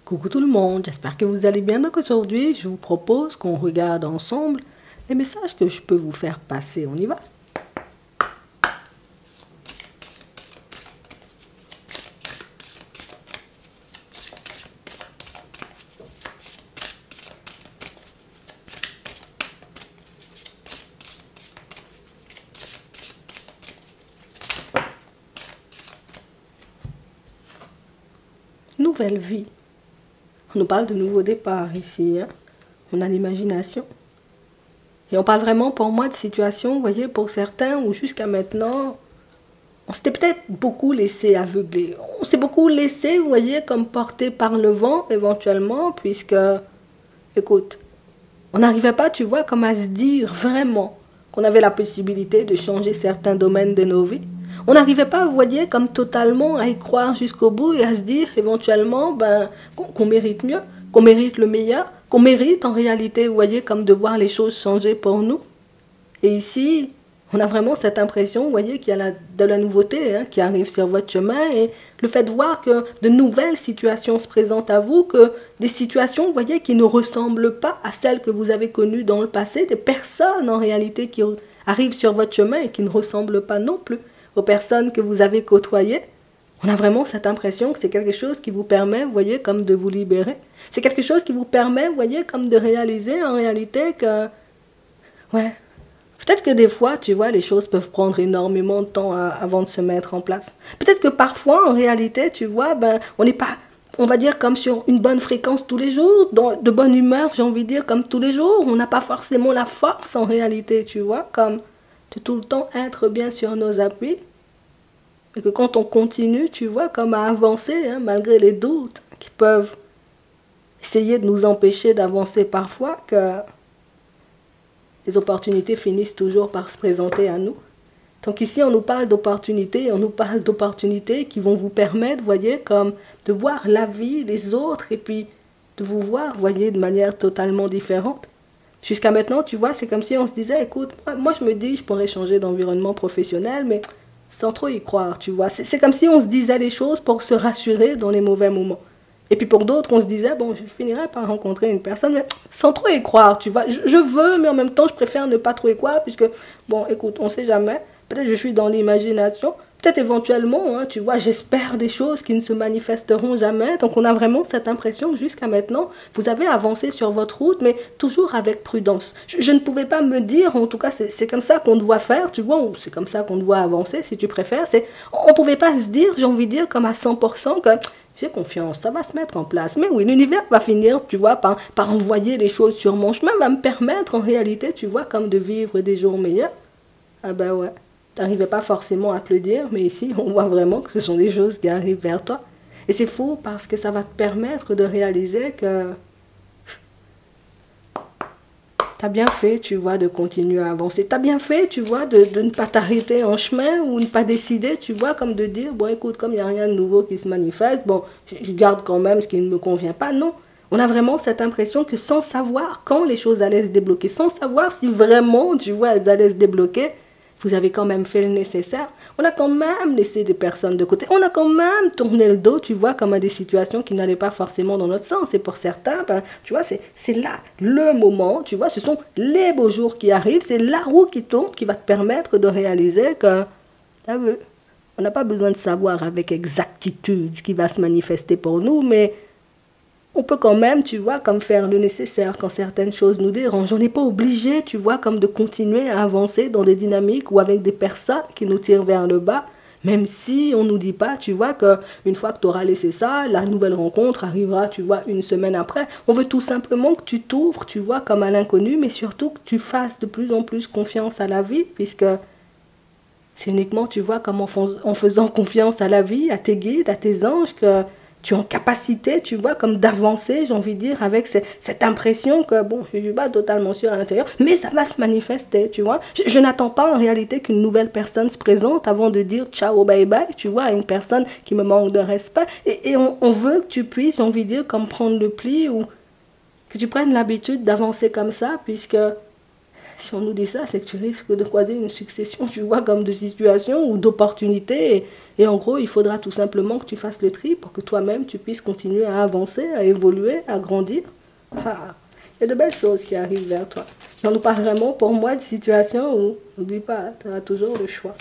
Coucou tout le monde, j'espère que vous allez bien. Donc aujourd'hui, je vous propose qu'on regarde ensemble les messages que je peux vous faire passer. On y va? Nouvelle vie. On nous parle de nouveau départ ici, hein? On a l'imagination. Et on parle vraiment pour moi de situations, vous voyez, pour certains où jusqu'à maintenant, on s'était peut-être beaucoup laissé aveugler. On s'est beaucoup laissé, vous voyez, comme porté par le vent éventuellement, puisque, écoute, on n'arrivait pas, tu vois, comme à se dire vraiment qu'on avait la possibilité de changer certains domaines de nos vies. On n'arrivait pas, vous voyez, comme totalement à y croire jusqu'au bout et à se dire éventuellement qu'on mérite mieux, qu'on mérite le meilleur, qu'on mérite en réalité, vous voyez, comme de voir les choses changer pour nous. Et ici, on a vraiment cette impression, vous voyez, qu'il y a de la nouveauté qui arrive sur votre chemin et le fait de voir que de nouvelles situations se présentent à vous, que des situations, vous voyez, qui ne ressemblent pas à celles que vous avez connues dans le passé, des personnes en réalité qui arrivent sur votre chemin et qui ne ressemblent pas non plus aux personnes que vous avez côtoyées. On a vraiment cette impression que c'est quelque chose qui vous permet, vous voyez, comme de vous libérer. C'est quelque chose qui vous permet, vous voyez, comme de réaliser en réalité que, ouais, peut-être que des fois, tu vois, les choses peuvent prendre énormément de temps avant de se mettre en place. Peut-être que parfois, en réalité, tu vois, on n'est pas, on va dire, comme sur une bonne fréquence tous les jours, de bonne humeur, j'ai envie de dire, comme tous les jours. On n'a pas forcément la force, en réalité, tu vois, comme de tout le temps être bien sur nos appuis. Et que quand on continue, tu vois, comme à avancer, hein, malgré les doutes qui peuvent essayer de nous empêcher d'avancer parfois, que les opportunités finissent toujours par se présenter à nous. Donc ici, on nous parle d'opportunités, on nous parle d'opportunités qui vont vous permettre, vous voyez, comme de voir la vie, les autres, et puis de vous voir, vous voyez, de manière totalement différente. Jusqu'à maintenant, tu vois, c'est comme si on se disait, écoute, moi je me dis, je pourrais changer d'environnement professionnel, mais sans trop y croire, tu vois. C'est comme si on se disait les choses pour se rassurer dans les mauvais moments. Et puis pour d'autres, on se disait, bon, je finirai par rencontrer une personne, mais sans trop y croire, tu vois. Je veux, mais en même temps, je préfère ne pas trop y croire, puisque, bon, écoute, on ne sait jamais. Peut-être je suis dans l'imagination. Peut-être éventuellement, hein, tu vois, j'espère des choses qui ne se manifesteront jamais. Donc on a vraiment cette impression que jusqu'à maintenant, vous avez avancé sur votre route, mais toujours avec prudence. Je ne pouvais pas me dire, en tout cas, c'est comme ça qu'on doit faire, tu vois, ou c'est comme ça qu'on doit avancer, si tu préfères. On ne pouvait pas se dire, j'ai envie de dire, comme à 100%, que j'ai confiance, ça va se mettre en place. Mais oui, l'univers va finir, tu vois, par envoyer les choses sur mon chemin, va me permettre en réalité, tu vois, comme de vivre des jours meilleurs. Ah ben ouais, t'arrivais pas forcément à te le dire, mais ici, on voit vraiment que ce sont des choses qui arrivent vers toi. Et c'est fou parce que ça va te permettre de réaliser que t'as bien fait, tu vois, de continuer à avancer. T'as bien fait, tu vois, de ne pas t'arrêter en chemin ou ne pas décider, tu vois, comme de dire, bon, écoute, comme il n'y a rien de nouveau qui se manifeste, bon, je garde quand même ce qui ne me convient pas. Non, on a vraiment cette impression que sans savoir quand les choses allaient se débloquer, sans savoir si vraiment, tu vois, elles allaient se débloquer, vous avez quand même fait le nécessaire. On a quand même laissé des personnes de côté. On a quand même tourné le dos, tu vois, comme à des situations qui n'allaient pas forcément dans notre sens. Et pour certains, tu vois, c'est là le moment, tu vois, ce sont les beaux jours qui arrivent, c'est la roue qui tourne qui va te permettre de réaliser que, t'as vu, on n'a pas besoin de savoir avec exactitude ce qui va se manifester pour nous, mais on peut quand même, tu vois, comme faire le nécessaire quand certaines choses nous dérangent. On n'est pas obligé, tu vois, comme de continuer à avancer dans des dynamiques ou avec des personnes qui nous tirent vers le bas, même si on nous dit pas, tu vois, qu'une fois que tu auras laissé ça, la nouvelle rencontre arrivera, tu vois, une semaine après. On veut tout simplement que tu t'ouvres, tu vois, comme à l'inconnu, mais surtout que tu fasses de plus en plus confiance à la vie, puisque c'est uniquement, tu vois, comme en faisant confiance à la vie, à tes guides, à tes anges, que tu es en capacité, tu vois, comme d'avancer, j'ai envie de dire, avec cette impression que, bon, je ne suis pas totalement sûre à l'intérieur, mais ça va se manifester, tu vois. Je n'attends pas en réalité qu'une nouvelle personne se présente avant de dire ciao, bye bye, tu vois, à une personne qui me manque de respect. Et on veut que tu puisses, j'ai envie de dire, comme prendre le pli ou que tu prennes l'habitude d'avancer comme ça, puisque Si on nous dit ça, c'est que tu risques de croiser une succession, tu vois, comme de situations ou d'opportunités. Et en gros, il faudra tout simplement que tu fasses le tri pour que toi-même, tu puisses continuer à avancer, à évoluer, à grandir. Ah, il y a de belles choses qui arrivent vers toi. On nous parle vraiment, pour moi, de situations où, n'oublie pas, tu auras toujours le choix.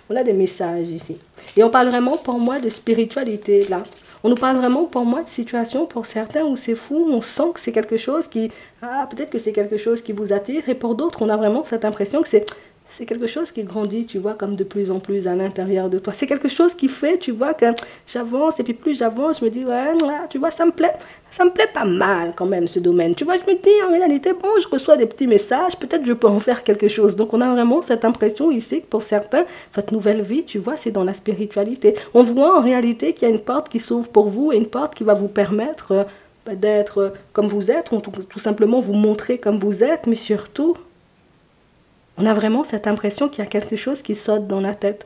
On a des messages ici. Et on parle vraiment, pour moi, de spiritualité, là. On nous parle vraiment, pour moi, de situations, pour certains, où c'est fou, on sent que c'est quelque chose qui... Ah, peut-être que c'est quelque chose qui vous attire. Et pour d'autres, on a vraiment cette impression que c'est quelque chose qui grandit, tu vois, comme de plus en plus à l'intérieur de toi. C'est quelque chose qui fait, tu vois, que j'avance, et puis plus j'avance, je me dis, ouais, tu vois, ça me plaît pas mal quand même, ce domaine. Tu vois, je me dis, en réalité, bon, je reçois des petits messages, peut-être je peux en faire quelque chose. Donc, on a vraiment cette impression ici que pour certains, votre nouvelle vie, tu vois, c'est dans la spiritualité. On voit en réalité qu'il y a une porte qui s'ouvre pour vous et une porte qui va vous permettre d'être comme vous êtes, ou tout simplement vous montrer comme vous êtes, mais surtout... On a vraiment cette impression qu'il y a quelque chose qui saute dans la tête.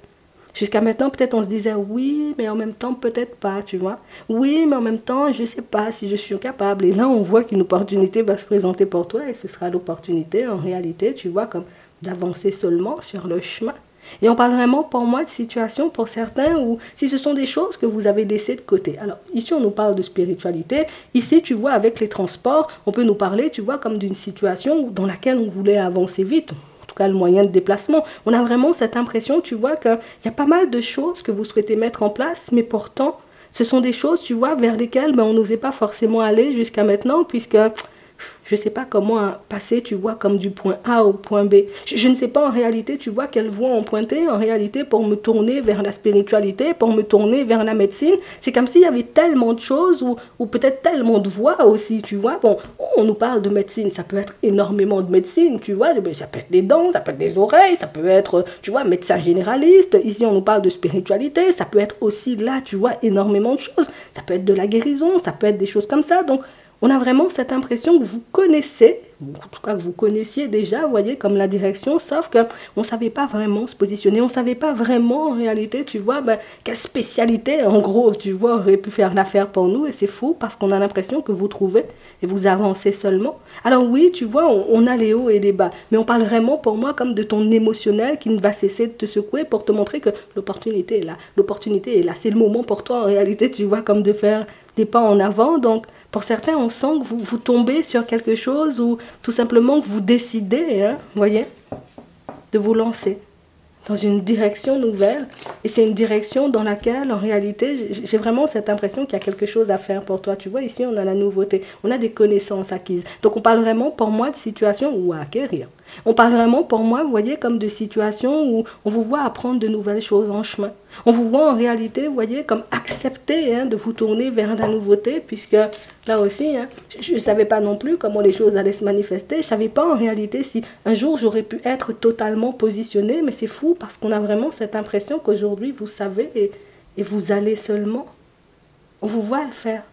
Jusqu'à maintenant, peut-être on se disait oui, mais en même temps, peut-être pas, tu vois. Oui, mais en même temps, je ne sais pas si je suis capable. Et là, on voit qu'une opportunité va se présenter pour toi et ce sera l'opportunité, en réalité, tu vois, comme d'avancer seulement sur le chemin. Et on parle vraiment, pour moi, de situations, pour certains, où si ce sont des choses que vous avez laissées de côté. Alors, ici, on nous parle de spiritualité. Ici, tu vois, avec les transports, on peut nous parler, tu vois, comme d'une situation dans laquelle on voulait avancer vite. En tout cas le moyen de déplacement. On a vraiment cette impression, tu vois, qu'il y a pas mal de choses que vous souhaitez mettre en place, mais pourtant, ce sont des choses, tu vois, vers lesquelles on n'osait pas forcément aller jusqu'à maintenant, puisque je ne sais pas comment passer, tu vois, comme du point A au point B. Je ne sais pas en réalité, tu vois, quelle voie emprunter en réalité pour me tourner vers la spiritualité, pour me tourner vers la médecine. C'est comme s'il y avait tellement de choses ou peut-être tellement de voies aussi, tu vois. Bon, on nous parle de médecine, ça peut être énormément de médecine, tu vois. Ça peut être des dents, ça peut être des oreilles, ça peut être, tu vois, médecin généraliste. Ici, on nous parle de spiritualité, ça peut être aussi là, tu vois, énormément de choses. Ça peut être de la guérison, ça peut être des choses comme ça. Donc, on a vraiment cette impression que vous connaissez, en tout cas que vous connaissiez déjà, vous voyez, comme la direction, sauf qu'on ne savait pas vraiment se positionner, on ne savait pas vraiment en réalité, tu vois, quelle spécialité, en gros, tu vois, aurait pu faire l'affaire pour nous, et c'est fou parce qu'on a l'impression que vous trouvez et vous avancez seulement. Alors oui, tu vois, on a les hauts et les bas, mais on parle vraiment pour moi comme de ton émotionnel qui ne va cesser de te secouer pour te montrer que l'opportunité est là, c'est le moment pour toi en réalité, tu vois, comme de faire des pas en avant, donc pour certains, on sent que vous tombez sur quelque chose ou tout simplement que vous décidez, hein, voyez, de vous lancer dans une direction nouvelle. Et c'est une direction dans laquelle, en réalité, j'ai vraiment cette impression qu'il y a quelque chose à faire pour toi. Tu vois, ici, on a la nouveauté. On a des connaissances acquises. Donc, on parle vraiment, pour moi, de situation ou à acquérir. On parle vraiment, pour moi, vous voyez, comme de situations où on vous voit apprendre de nouvelles choses en chemin. On vous voit en réalité, vous voyez, comme accepter de vous tourner vers la nouveauté, puisque là aussi, je ne savais pas non plus comment les choses allaient se manifester. Je ne savais pas en réalité si un jour j'aurais pu être totalement positionnée, mais c'est fou parce qu'on a vraiment cette impression qu'aujourd'hui vous savez et vous allez seulement. On vous voit le faire.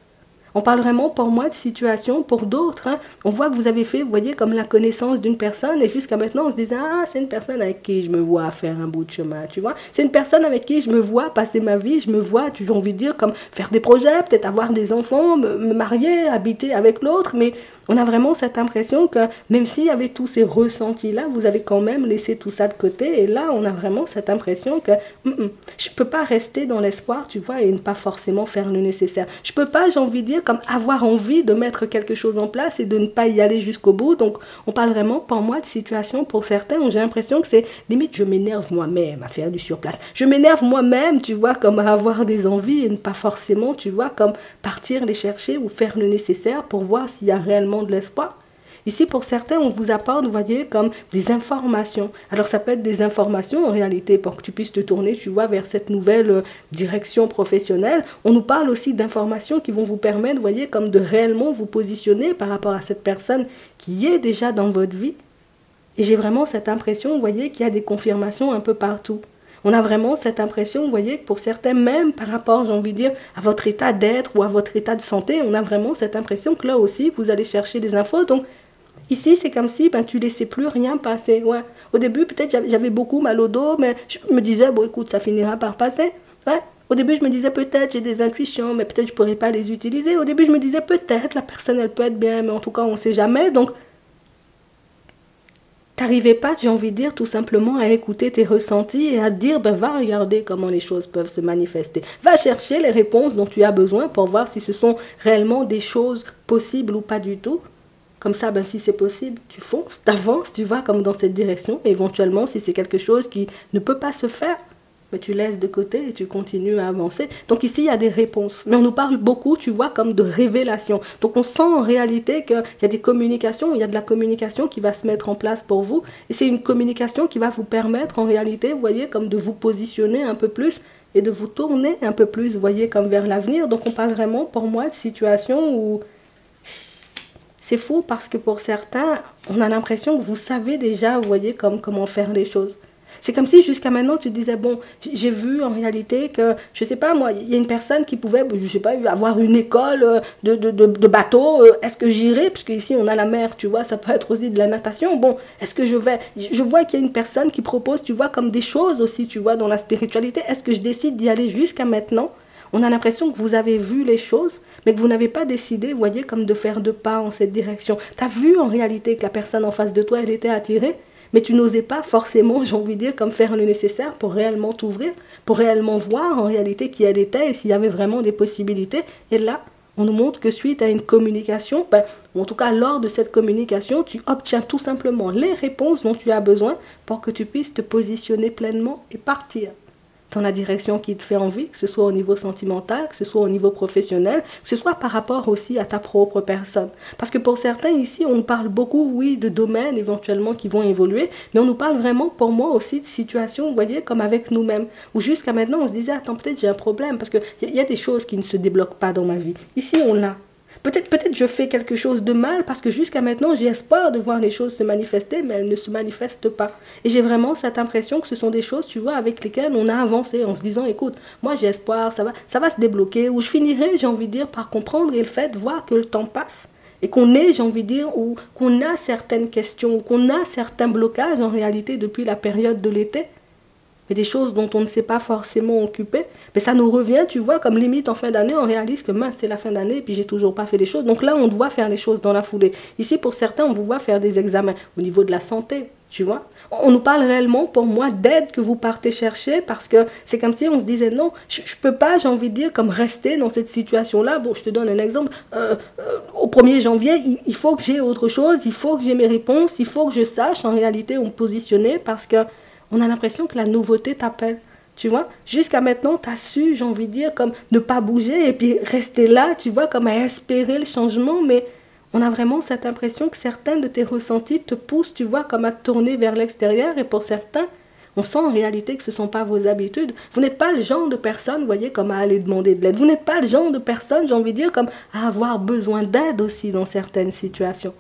On parle vraiment pour moi de situation, pour d'autres. On voit que vous avez fait, vous voyez, comme la connaissance d'une personne et jusqu'à maintenant on se disait, ah, c'est une personne avec qui je me vois faire un bout de chemin, tu vois. C'est une personne avec qui je me vois passer ma vie, je me vois, j'ai envie de dire, comme faire des projets, peut-être avoir des enfants, me marier, habiter avec l'autre, mais on a vraiment cette impression que même s'il y avait tous ces ressentis-là, vous avez quand même laissé tout ça de côté. Et là, on a vraiment cette impression que je ne peux pas rester dans l'espoir, tu vois, et ne pas forcément faire le nécessaire. Je ne peux pas, j'ai envie de dire, comme avoir envie de mettre quelque chose en place et de ne pas y aller jusqu'au bout. Donc, on parle vraiment, pour moi, de situation pour certains où j'ai l'impression que c'est limite, je m'énerve moi-même à faire du surplace. Je m'énerve moi-même, tu vois, comme à avoir des envies et ne pas forcément, tu vois, comme partir les chercher ou faire le nécessaire pour voir s'il y a réellement de l'espoir. Ici, pour certains, on vous apporte, vous voyez, comme des informations. Alors, ça peut être des informations, en réalité, pour que tu puisses te tourner, tu vois, vers cette nouvelle direction professionnelle. On nous parle aussi d'informations qui vont vous permettre, vous voyez, comme de réellement vous positionner par rapport à cette personne qui est déjà dans votre vie. Et j'ai vraiment cette impression, vous voyez, qu'il y a des confirmations un peu partout. On a vraiment cette impression, vous voyez, que pour certains, même par rapport, j'ai envie de dire, à votre état d'être ou à votre état de santé, on a vraiment cette impression que là aussi, vous allez chercher des infos. Donc, ici, c'est comme si tu ne laissais plus rien passer. Ouais. Au début, peut-être, j'avais beaucoup mal au dos, mais je me disais, bon, écoute, ça finira par passer. Ouais. Au début, je me disais, peut-être, j'ai des intuitions, mais peut-être, je ne pourrais pas les utiliser. Au début, je me disais, peut-être, la personne, elle peut être bien, mais en tout cas, on ne sait jamais. Donc, t'arrivais pas, j'ai envie de dire, tout simplement à écouter tes ressentis et à te dire, ben, va regarder comment les choses peuvent se manifester. Va chercher les réponses dont tu as besoin pour voir si ce sont réellement des choses possibles ou pas du tout. Comme ça, ben, si c'est possible, tu fonces, t'avances, tu vas comme dans cette direction. Et éventuellement, si c'est quelque chose qui ne peut pas se faire, mais tu laisses de côté et tu continues à avancer. Donc ici, il y a des réponses. Mais on nous parle beaucoup, tu vois, comme de révélation. Donc on sent en réalité qu'il y a des communications, il y a de la communication qui va se mettre en place pour vous. Et c'est une communication qui va vous permettre en réalité, vous voyez, comme de vous positionner un peu plus et de vous tourner un peu plus, vous voyez, comme vers l'avenir. Donc on parle vraiment, pour moi, de situations où c'est fou parce que pour certains, on a l'impression que vous savez déjà, vous voyez, comme comment faire les choses. C'est comme si jusqu'à maintenant tu disais, bon, j'ai vu en réalité que, je sais pas moi, il y a une personne qui pouvait, je sais pas, avoir une école de bateau, est-ce que j'irai, puisque ici on a la mer, tu vois, ça peut être aussi de la natation, bon, est-ce que je vais, je vois qu'il y a une personne qui propose, tu vois, comme des choses aussi, tu vois, dans la spiritualité, est-ce que je décide d'y aller jusqu'à maintenant? On a l'impression que vous avez vu les choses, mais que vous n'avez pas décidé, vous voyez, comme de faire deux pas en cette direction. Tu as vu en réalité que la personne en face de toi, elle était attirée, mais tu n'osais pas forcément, j'ai envie de dire, comme faire le nécessaire pour réellement t'ouvrir, pour réellement voir en réalité qui elle était et s'il y avait vraiment des possibilités. Et là, on nous montre que suite à une communication, ben, ou en tout cas lors de cette communication, tu obtiens tout simplement les réponses dont tu as besoin pour que tu puisses te positionner pleinement et partir dans la direction qui te fait envie, que ce soit au niveau sentimental, que ce soit au niveau professionnel, que ce soit par rapport aussi à ta propre personne. Parce que pour certains ici, on nous parle beaucoup, oui, de domaines éventuellement qui vont évoluer, mais on nous parle vraiment, pour moi aussi, de situations, vous voyez, comme avec nous-mêmes, où jusqu'à maintenant, on se disait, attends, peut-être j'ai un problème, parce qu'il y a des choses qui ne se débloquent pas dans ma vie. Ici, on l'a. Peut-être je fais quelque chose de mal parce que jusqu'à maintenant, j'ai espoir de voir les choses se manifester, mais elles ne se manifestent pas. Et j'ai vraiment cette impression que ce sont des choses, tu vois, avec lesquelles on a avancé en se disant, écoute, moi j'ai espoir, ça va se débloquer, ou je finirai, j'ai envie de dire, par comprendre et le fait de voir que le temps passe. Et qu'on est, j'ai envie de dire, ou qu'on a certaines questions, ou qu'on a certains blocages en réalité depuis la période de l'été. Mais des choses dont on ne s'est pas forcément occupé. Mais ça nous revient, tu vois, comme limite en fin d'année, on réalise que mince, c'est la fin d'année et puis j'ai toujours pas fait les choses. Donc là, on doit faire les choses dans la foulée. Ici, pour certains, on vous voit faire des examens au niveau de la santé, tu vois. On nous parle réellement, pour moi, d'aide que vous partez chercher parce que c'est comme si on se disait non, je peux pas, j'ai envie de dire, comme rester dans cette situation-là. Bon, je te donne un exemple. Au 1er janvier, il faut que j'ai autre chose, il faut que j'ai mes réponses, il faut que je sache en réalité où me positionner parce que on a l'impression que la nouveauté t'appelle, tu vois. Jusqu'à maintenant, tu as su, j'ai envie de dire, comme ne pas bouger et puis rester là, tu vois, comme à espérer le changement. Mais on a vraiment cette impression que certains de tes ressentis te poussent, tu vois, comme à te tourner vers l'extérieur. Et pour certains, on sent en réalité que ce ne sont pas vos habitudes. Vous n'êtes pas le genre de personne, vous voyez, comme à aller demander de l'aide. Vous n'êtes pas le genre de personne, j'ai envie de dire, comme à avoir besoin d'aide aussi dans certaines situations.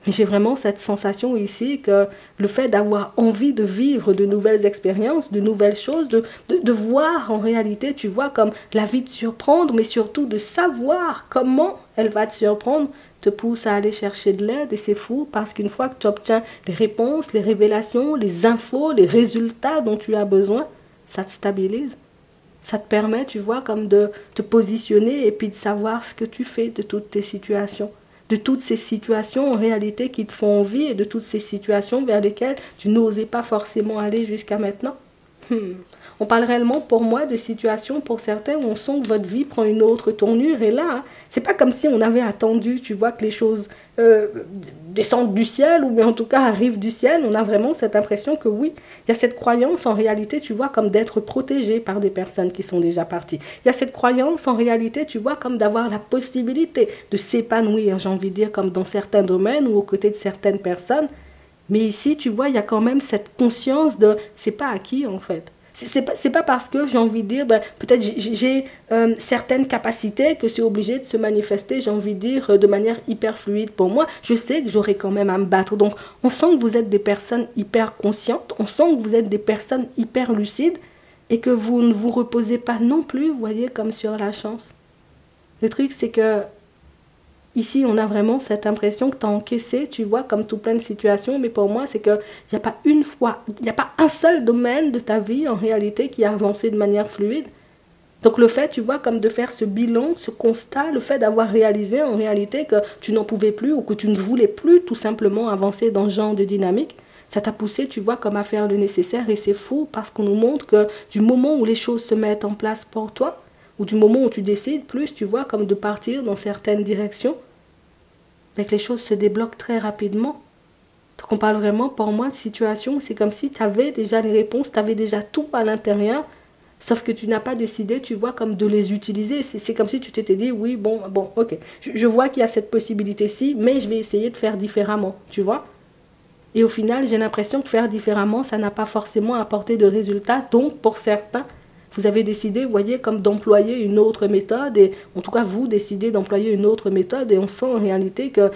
Mais j'ai vraiment cette sensation ici que le fait d'avoir envie de vivre de nouvelles expériences, de nouvelles choses, de voir en réalité, tu vois, comme la vie te surprendre, mais surtout de savoir comment elle va te surprendre, te pousse à aller chercher de l'aide. Et c'est fou parce qu'une fois que tu obtiens les réponses, les révélations, les infos, les résultats dont tu as besoin, ça te stabilise. Ça te permet, tu vois, comme de te positionner et puis de savoir ce que tu fais de toutes tes situations. De toutes ces situations en réalité qui te font envie et de toutes ces situations vers lesquelles tu n'osais pas forcément aller jusqu'à maintenant. On parle réellement pour moi de situations pour certains où on sent que votre vie prend une autre tournure et là, c'est pas comme si on avait attendu, tu vois, que les choses descendent du ciel ou bien en tout cas arrivent du ciel. On a vraiment cette impression que oui, il y a cette croyance en réalité, tu vois, comme d'être protégé par des personnes qui sont déjà parties. Il y a cette croyance en réalité, tu vois, comme d'avoir la possibilité de s'épanouir, j'ai envie de dire, comme dans certains domaines ou aux côtés de certaines personnes. Mais ici, tu vois, il y a quand même cette conscience de c'est pas acquis en fait. C'est pas parce que j'ai envie de dire, ben, peut-être j'ai certaines capacités que c'est obligé de se manifester, j'ai envie de dire, de manière hyper fluide pour moi. Je sais que j'aurai quand même à me battre. Donc, on sent que vous êtes des personnes hyper conscientes, on sent que vous êtes des personnes hyper lucides et que vous ne vous reposez pas non plus, vous voyez, comme sur la chance. Le truc, c'est que ici, on a vraiment cette impression que tu as encaissé, tu vois, comme tout plein de situations. Mais pour moi, c'est qu'il n'y a pas une fois, il n'y a pas un seul domaine de ta vie, en réalité, qui a avancé de manière fluide. Donc le fait, tu vois, comme de faire ce bilan, ce constat, le fait d'avoir réalisé, en réalité, que tu n'en pouvais plus ou que tu ne voulais plus tout simplement avancer dans ce genre de dynamique, Ça t'a poussé, tu vois, comme à faire le nécessaire et c'est fou parce qu'on nous montre que du moment où les choses se mettent en place pour toi, ou du moment où tu décides plus, tu vois, comme de partir dans certaines directions, ben que les choses se débloquent très rapidement. Donc on parle vraiment, pour moi, de situation où c'est comme si tu avais déjà les réponses, tu avais déjà tout à l'intérieur, sauf que tu n'as pas décidé, tu vois, comme de les utiliser. C'est comme si tu t'étais dit, oui, bon, ok, je vois qu'il y a cette possibilité-ci, mais je vais essayer de faire différemment, tu vois. Et au final, j'ai l'impression que faire différemment, ça n'a pas forcément apporté de résultats. Donc, pour certains, vous avez décidé, vous voyez, comme d'employer une autre méthode. Et en tout cas, vous décidez d'employer une autre méthode. Et on sent en réalité que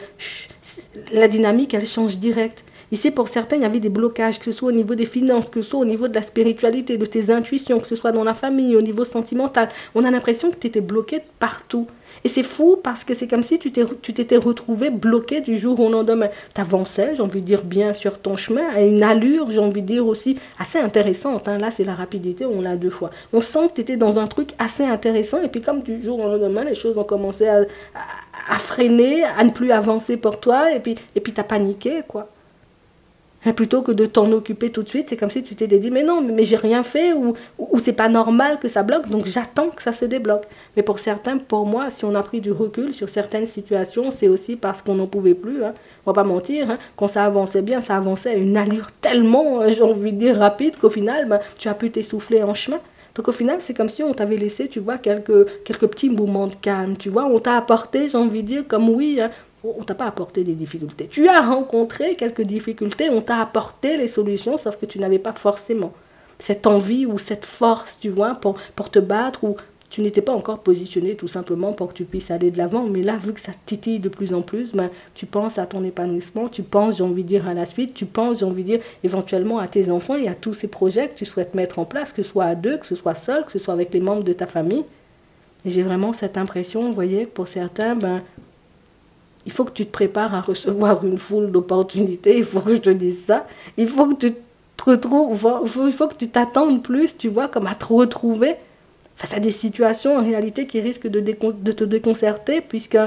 la dynamique, elle change direct. Ici, pour certains, il y avait des blocages, que ce soit au niveau des finances, que ce soit au niveau de la spiritualité, de tes intuitions, que ce soit dans la famille, au niveau sentimental. On a l'impression que tu étais bloqué partout. Et c'est fou parce que c'est comme si tu t'étais retrouvé bloqué du jour au lendemain. Tu avançais, j'ai envie de dire, bien sur ton chemin, à une allure, j'ai envie de dire aussi, assez intéressante. Hein. Là, c'est la rapidité, on l'a deux fois. On sent que tu étais dans un truc assez intéressant et puis comme du jour au lendemain, les choses ont commencé à freiner, à ne plus avancer pour toi et puis tu as paniqué, quoi. Et plutôt que de t'en occuper tout de suite, c'est comme si tu t'étais dit, mais non, mais j'ai rien fait, ou c'est pas normal que ça bloque, donc j'attends que ça se débloque. Mais pour certains, pour moi, si on a pris du recul sur certaines situations, c'est aussi parce qu'on n'en pouvait plus, hein. On va pas mentir, hein. Quand ça avançait bien, ça avançait à une allure tellement, j'ai envie de dire, rapide, qu'au final, ben, tu as pu t'essouffler en chemin. Donc au final, c'est comme si on t'avait laissé, tu vois, quelques petits moments de calme, tu vois, on t'a apporté, j'ai envie de dire, comme oui, hein, on t'a pas apporté des difficultés. Tu as rencontré quelques difficultés, on t'a apporté les solutions, sauf que tu n'avais pas forcément cette envie ou cette force, tu vois, pour te battre, ou tu n'étais pas encore positionné tout simplement pour que tu puisses aller de l'avant. Mais là, vu que ça titille de plus en plus, ben, tu penses à ton épanouissement, tu penses, j'ai envie de dire, à la suite, tu penses, j'ai envie de dire, éventuellement à tes enfants et à tous ces projets que tu souhaites mettre en place, que ce soit à deux, que ce soit seul, que ce soit avec les membres de ta famille. Et j'ai vraiment cette impression, vous voyez, pour certains, ben, il faut que tu te prépares à recevoir une foule d'opportunités, il faut que je te dise ça. Il faut que tu te retrouves, il faut que tu t'attendes plus, tu vois, comme à te retrouver face à des situations en réalité qui risquent de te déconcerter, puisque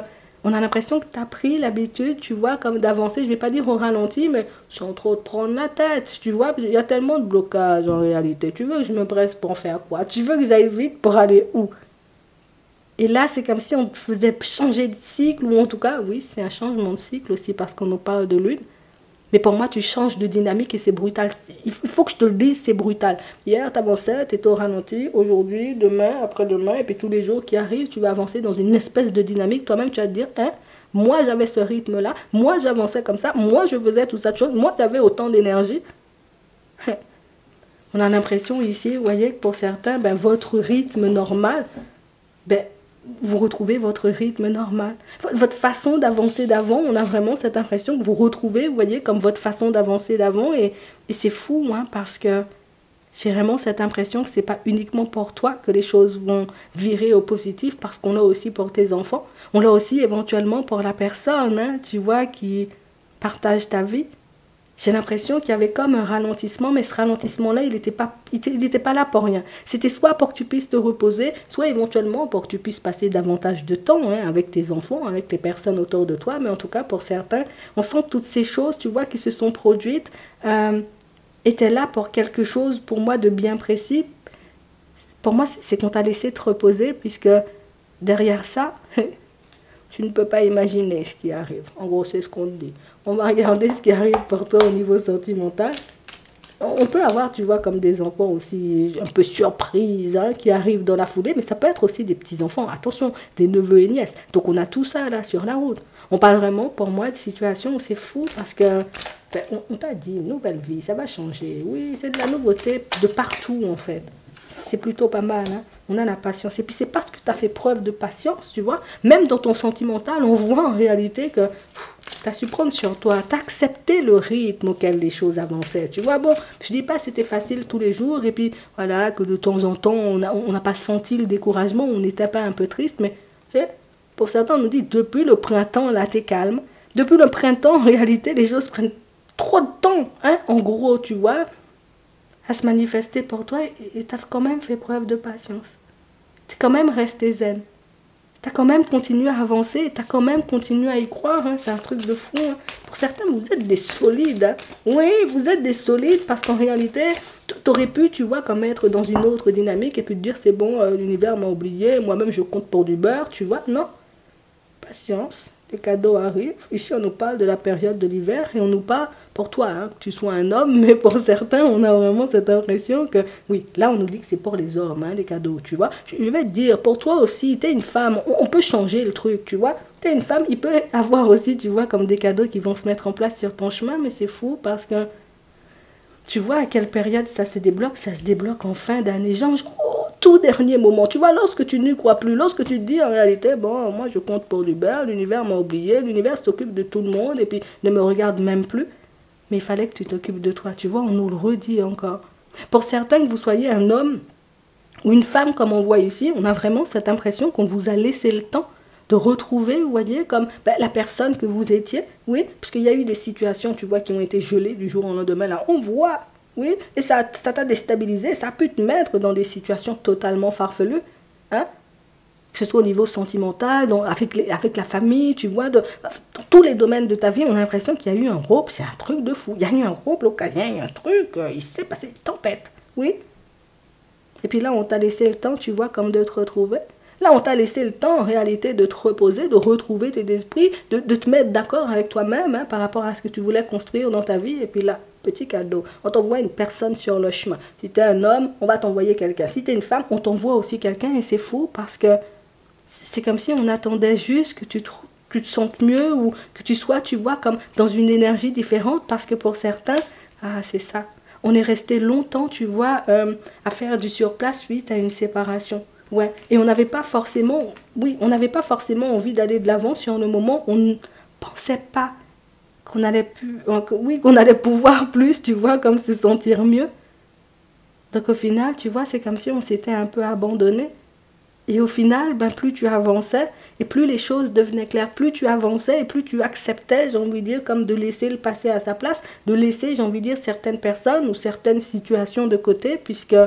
on a l'impression que tu as pris l'habitude, tu vois, comme d'avancer, je ne vais pas dire au ralenti, mais sans trop te prendre la tête, tu vois, il y a tellement de blocages en réalité. Tu veux que je me presse pour faire quoi? Tu veux que j'aille vite pour aller où? Et là, c'est comme si on te faisait changer de cycle, ou en tout cas, oui, c'est un changement de cycle aussi parce qu'on nous parle de lune. Mais pour moi, tu changes de dynamique et c'est brutal. Il faut que je te le dise, c'est brutal. Hier, tu avançais, tu étais au ralenti. Aujourd'hui, demain, après-demain, et puis tous les jours qui arrivent, tu vas avancer dans une espèce de dynamique. Toi-même, tu vas te dire, hein, moi, j'avais ce rythme-là. Moi, j'avançais comme ça. Moi, je faisais toute cette chose. Moi, j'avais autant d'énergie. On a l'impression ici, vous voyez, que pour certains, ben, votre rythme normal, ben, vous retrouvez votre rythme normal. Votre façon d'avancer d'avant, on a vraiment cette impression que vous retrouvez, vous voyez, comme votre façon d'avancer d'avant. Et c'est fou, hein, parce que j'ai vraiment cette impression que ce n'est pas uniquement pour toi que les choses vont virer au positif, parce qu'on l'a aussi pour tes enfants. On l'a aussi éventuellement pour la personne, hein, tu vois, qui partage ta vie. J'ai l'impression qu'il y avait comme un ralentissement, mais ce ralentissement-là, il n'était pas là pour rien. C'était soit pour que tu puisses te reposer, soit éventuellement pour que tu puisses passer davantage de temps, hein, avec tes enfants, avec les personnes autour de toi. Mais en tout cas, pour certains, on sent que toutes ces choses, tu vois, qui se sont produites, étaient là pour quelque chose, pour moi, de bien précis. Pour moi, c'est qu'on t'a laissé te reposer, puisque derrière ça, tu ne peux pas imaginer ce qui arrive. En gros, c'est ce qu'on te dit. On va regarder ce qui arrive pour toi au niveau sentimental. On peut avoir, tu vois, comme des enfants aussi un peu surprises, hein, qui arrivent dans la foulée, mais ça peut être aussi des petits-enfants, attention, des neveux et nièces. Donc on a tout ça là sur la route. On parle vraiment, pour moi, de situations où c'est fou parce que, ben, on t'a dit, nouvelle vie, ça va changer. Oui, c'est de la nouveauté de partout en fait. C'est plutôt pas mal, hein. On a la patience. Et puis c'est parce que tu as fait preuve de patience, tu vois. Même dans ton sentimental, on voit en réalité que tu as su prendre sur toi, tu as accepté le rythme auquel les choses avançaient. Tu vois, bon, je dis pas que c'était facile tous les jours, et puis voilà, que de temps en temps, on n'a pas senti le découragement, on n'était pas un peu triste, mais pour certains, on nous dit, depuis le printemps, là, t'es calme. Depuis le printemps, en réalité, les choses prennent trop de temps, hein, en gros, tu vois, à se manifester pour toi, et tu as quand même fait preuve de patience. Tu es quand même resté zen. Tu as quand même continué à avancer, tu as quand même continué à y croire, hein, c'est un truc de fou. Hein. Pour certains, vous êtes des solides. Hein. Oui, vous êtes des solides parce qu'en réalité, tu aurais pu, tu vois, comme être dans une autre dynamique et puis te dire c'est bon, l'univers m'a oublié, moi-même je compte pour du beurre, tu vois. Non, patience, les cadeaux arrivent. Ici, on nous parle de la période de l'hiver et on nous parle, pour toi, hein, que tu sois un homme, mais pour certains, on a vraiment cette impression que, oui, là, on nous dit que c'est pour les hommes, hein, les cadeaux, tu vois. Je vais te dire, pour toi aussi, tu es une femme, on peut changer le truc, tu vois. Tu es une femme, il peut avoir aussi, tu vois, comme des cadeaux qui vont se mettre en place sur ton chemin, mais c'est fou parce que tu vois à quelle période ça se débloque en fin d'année, genre au tout dernier moment. Tu vois, lorsque tu n'y crois plus, lorsque tu te dis en réalité, bon, moi je compte pour du beurre, l'univers m'a oublié, l'univers s'occupe de tout le monde et puis ne me regarde même plus. Mais il fallait que tu t'occupes de toi, tu vois, on nous le redit encore. Pour certains, que vous soyez un homme ou une femme comme on voit ici, on a vraiment cette impression qu'on vous a laissé le temps de retrouver, vous voyez, comme la personne que vous étiez, oui, parce qu'il y a eu des situations, tu vois, qui ont été gelées du jour au lendemain, là, on voit, oui, et ça t'a déstabilisé, ça a pu te mettre dans des situations totalement farfelues, hein, que ce soit au niveau sentimental, avec la famille, tu vois, dans tous les domaines de ta vie, on a l'impression qu'il y a eu un groupe, c'est un truc de fou, il y a eu un groupe, l'occasion, il y a eu un truc, il s'est passé une tempête, oui, et puis là, on t'a laissé le temps, tu vois, comme de te retrouver. Là, on t'a laissé le temps, en réalité, de te reposer, de retrouver tes esprits, de te mettre d'accord avec toi-même hein, par rapport à ce que tu voulais construire dans ta vie. Et puis là, petit cadeau, on t'envoie une personne sur le chemin. Si tu es un homme, on va t'envoyer quelqu'un. Si tu es une femme, on t'envoie aussi quelqu'un. Et c'est fou parce que c'est comme si on attendait juste que tu te sentes mieux ou que tu sois, tu vois, comme dans une énergie différente. Parce que pour certains, ah, c'est ça. On est resté longtemps, tu vois, à faire du surplace suite à une séparation. Ouais, et on n'avait pas forcément, oui, on n'avait pas forcément envie d'aller de l'avant sur le moment. On ne pensait pas qu'on allait qu'on allait pouvoir plus, tu vois, comme se sentir mieux. Donc au final, tu vois, c'est comme si on s'était un peu abandonné. Et au final, ben, plus tu avançais, et plus les choses devenaient claires, plus tu avançais, et plus tu acceptais, j'ai envie de dire, comme de laisser le passé à sa place, de laisser, j'ai envie de dire, certaines personnes ou certaines situations de côté, puisque,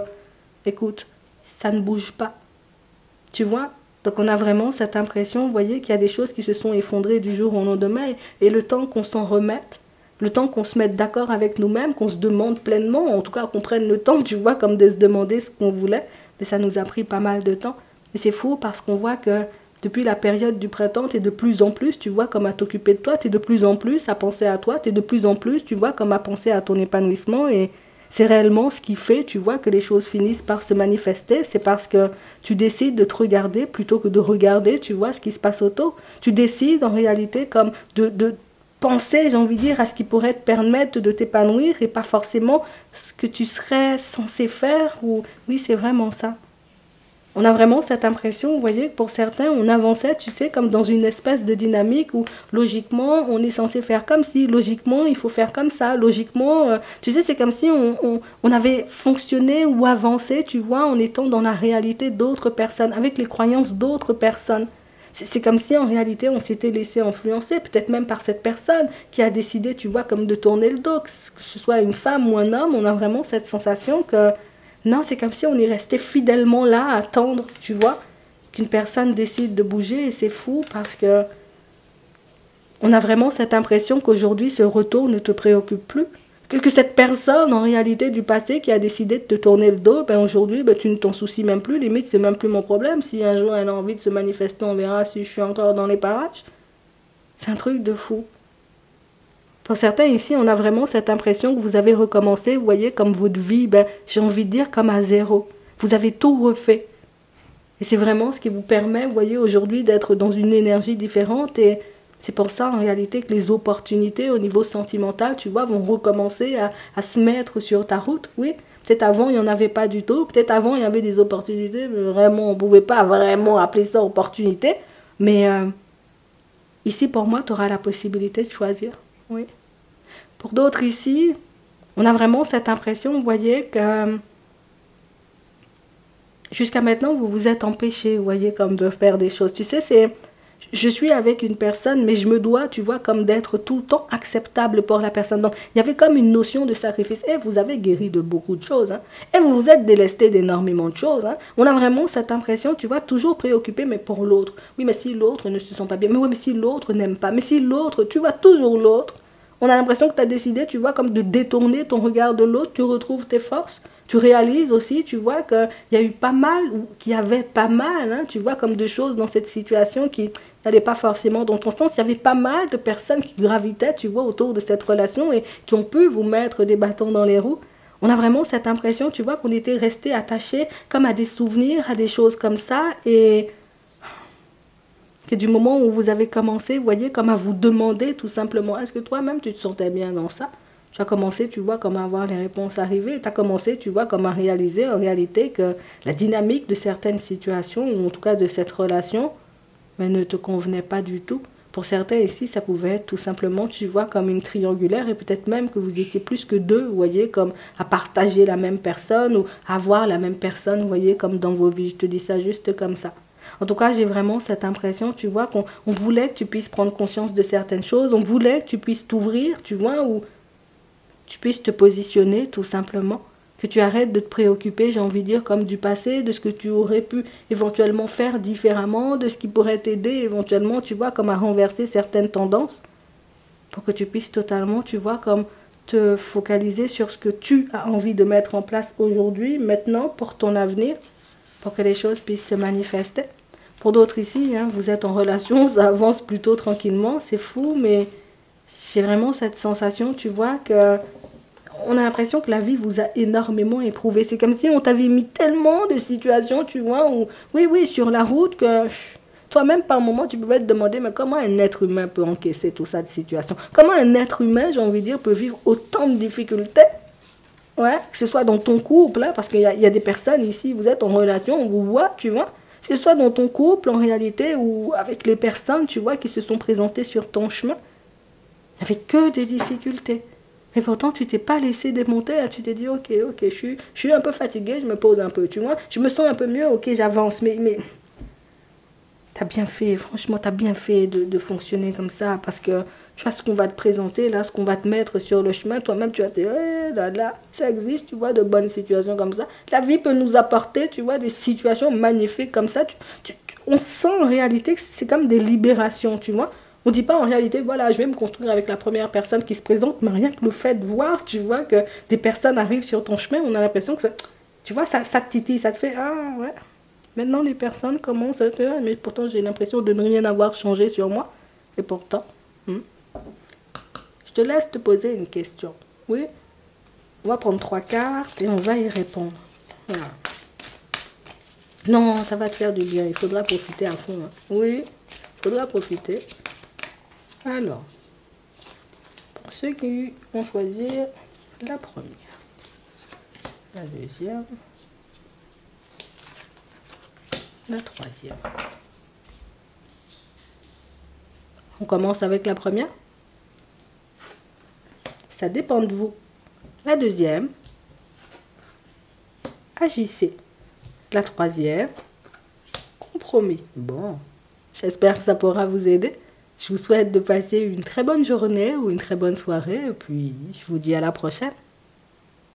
écoute, ça ne bouge pas. Tu vois? Donc on a vraiment cette impression, vous voyez, qu'il y a des choses qui se sont effondrées du jour au lendemain. Et le temps qu'on s'en remette, le temps qu'on se mette d'accord avec nous-mêmes, qu'on se demande pleinement, en tout cas qu'on prenne le temps, tu vois, comme de se demander ce qu'on voulait. Mais ça nous a pris pas mal de temps. Mais c'est fou parce qu'on voit que depuis la période du printemps, tu es de plus en plus, tu vois, comme à t'occuper de toi, tu es de plus en plus à penser à toi, tu es de plus en plus, tu vois, comme à penser à ton épanouissement et c'est réellement ce qui fait, tu vois, que les choses finissent par se manifester. C'est parce que tu décides de te regarder plutôt que de regarder, tu vois, ce qui se passe autour. Tu décides en réalité comme de penser, j'ai envie de dire, à ce qui pourrait te permettre de t'épanouir et pas forcément ce que tu serais censé faire. Ou oui, c'est vraiment ça. On a vraiment cette impression, vous voyez, que pour certains, on avançait, tu sais, comme dans une espèce de dynamique où, logiquement, on est censé faire comme si, logiquement, il faut faire comme ça, logiquement, tu sais, c'est comme si on avait fonctionné ou avancé, tu vois, en étant dans la réalité d'autres personnes, avec les croyances d'autres personnes. C'est comme si, en réalité, on s'était laissé influencer, peut-être même par cette personne qui a décidé, tu vois, comme de tourner le dos, que ce soit une femme ou un homme, on a vraiment cette sensation que non, c'est comme si on est resté fidèlement là à attendre, tu vois, qu'une personne décide de bouger et c'est fou parce que on a vraiment cette impression qu'aujourd'hui ce retour ne te préoccupe plus. Que cette personne en réalité du passé qui a décidé de te tourner le dos, ben aujourd'hui ben, tu ne t'en soucies même plus, limite c'est même plus mon problème. Si un jour elle a envie de se manifester, on verra si je suis encore dans les parages. C'est un truc de fou. Pour certains ici, on a vraiment cette impression que vous avez recommencé, vous voyez, comme votre vie, ben, j'ai envie de dire comme à zéro. Vous avez tout refait. Et c'est vraiment ce qui vous permet, vous voyez, aujourd'hui d'être dans une énergie différente. Et c'est pour ça, en réalité, que les opportunités au niveau sentimental, tu vois, vont recommencer à se mettre sur ta route, oui. Peut-être avant, il n'y en avait pas du tout. Peut-être avant, il y avait des opportunités, mais vraiment, on ne pouvait pas vraiment appeler ça opportunité. Mais ici, pour moi, tu auras la possibilité de choisir. Oui. Pour d'autres ici, on a vraiment cette impression, vous voyez, que jusqu'à maintenant, vous vous êtes empêché, vous voyez, comme de faire des choses. Tu sais, je suis avec une personne, mais je me dois, tu vois, comme d'être tout le temps acceptable pour la personne. Donc, il y avait comme une notion de sacrifice. Et vous avez guéri de beaucoup de choses. Hein. Et vous vous êtes délesté d'énormément de choses. Hein. On a vraiment cette impression, tu vois, toujours préoccupé, mais pour l'autre. Oui, mais si l'autre ne se sent pas bien. Mais oui, mais si l'autre n'aime pas. Mais si l'autre, tu vois toujours l'autre. On a l'impression que tu as décidé, tu vois, comme de détourner ton regard de l'autre. Tu retrouves tes forces. Tu réalises aussi, tu vois, qu'il y a eu pas mal, ou qu'il y avait pas mal, hein, tu vois, comme de choses dans cette situation qui n'allaient pas forcément dans ton sens. Il y avait pas mal de personnes qui gravitaient, tu vois, autour de cette relation et qui ont pu vous mettre des bâtons dans les roues. On a vraiment cette impression, tu vois, qu'on était resté attaché comme à des souvenirs, à des choses comme ça, et que du moment où vous avez commencé, vous voyez, comme à vous demander tout simplement, est-ce que toi-même tu te sentais bien dans ça? Tu as commencé, tu vois, comme à avoir les réponses arrivées. Tu as commencé, tu vois, comme à réaliser en réalité que la dynamique de certaines situations, ou en tout cas de cette relation, mais ne te convenait pas du tout. Pour certains ici, ça pouvait être tout simplement, tu vois, comme une triangulaire, et peut-être même que vous étiez plus que deux, vous voyez, comme à partager la même personne, ou avoir la même personne, vous voyez, comme dans vos vies. Je te dis ça juste comme ça. En tout cas, j'ai vraiment cette impression, tu vois, qu'on voulait que tu puisses prendre conscience de certaines choses, on voulait que tu puisses t'ouvrir, tu vois, ou tu puisses te positionner tout simplement, que tu arrêtes de te préoccuper, j'ai envie de dire, comme du passé, de ce que tu aurais pu éventuellement faire différemment, de ce qui pourrait t'aider éventuellement, tu vois, comme à renverser certaines tendances, pour que tu puisses totalement, tu vois, comme te focaliser sur ce que tu as envie de mettre en place aujourd'hui, maintenant, pour ton avenir, pour que les choses puissent se manifester. Pour d'autres ici, hein, vous êtes en relation, ça avance plutôt tranquillement, c'est fou, mais j'ai vraiment cette sensation, tu vois, que on a l'impression que la vie vous a énormément éprouvé. C'est comme si on t'avait mis tellement de situations, tu vois, où, oui, sur la route, que toi-même, par moment, tu pouvais te demander, mais comment un être humain peut encaisser tout ça de situation? Comment un être humain, j'ai envie de dire, peut vivre autant de difficultés? Ouais, que ce soit dans ton couple, hein, parce qu'il y a des personnes ici, vous êtes en relation, on vous voit, tu vois, que ce soit dans ton couple, en réalité, ou avec les personnes, tu vois, qui se sont présentées sur ton chemin, il n'y avait que des difficultés. Mais pourtant, tu t'es pas laissé démonter, hein. Tu t'es dit, ok, je suis un peu fatigué, je me pose un peu, tu vois. Je me sens un peu mieux, ok, j'avance. Mais tu as bien fait, franchement, tu as bien fait de fonctionner comme ça. Parce que tu vois ce qu'on va te présenter, là, ce qu'on va te mettre sur le chemin. Toi-même, tu vas te dire, là, ça existe, tu vois, de bonnes situations comme ça. La vie peut nous apporter, tu vois, des situations magnifiques comme ça. On sent en réalité que c'est comme des libérations, tu vois. On ne dit pas en réalité, voilà, je vais me construire avec la première personne qui se présente, mais rien que le fait de voir, tu vois, que des personnes arrivent sur ton chemin, on a l'impression que, tu vois, ça te titille, ça te fait, ah ouais. Maintenant, les personnes commencent à te dire, mais pourtant, j'ai l'impression de ne rien avoir changé sur moi. Et pourtant, je te laisse te poser une question. Oui, on va prendre 3 cartes et on va y répondre. Voilà. Non, ça va te faire du bien, il faudra profiter à fond. Hein. Oui, il faudra profiter. Alors, pour ceux qui vont choisir la première, la deuxième, la troisième. On commence avec la première. Ça dépend de vous. La deuxième, agissez. La troisième, compromis. Bon, j'espère que ça pourra vous aider. Je vous souhaite de passer une très bonne journée ou une très bonne soirée. Et puis, je vous dis à la prochaine.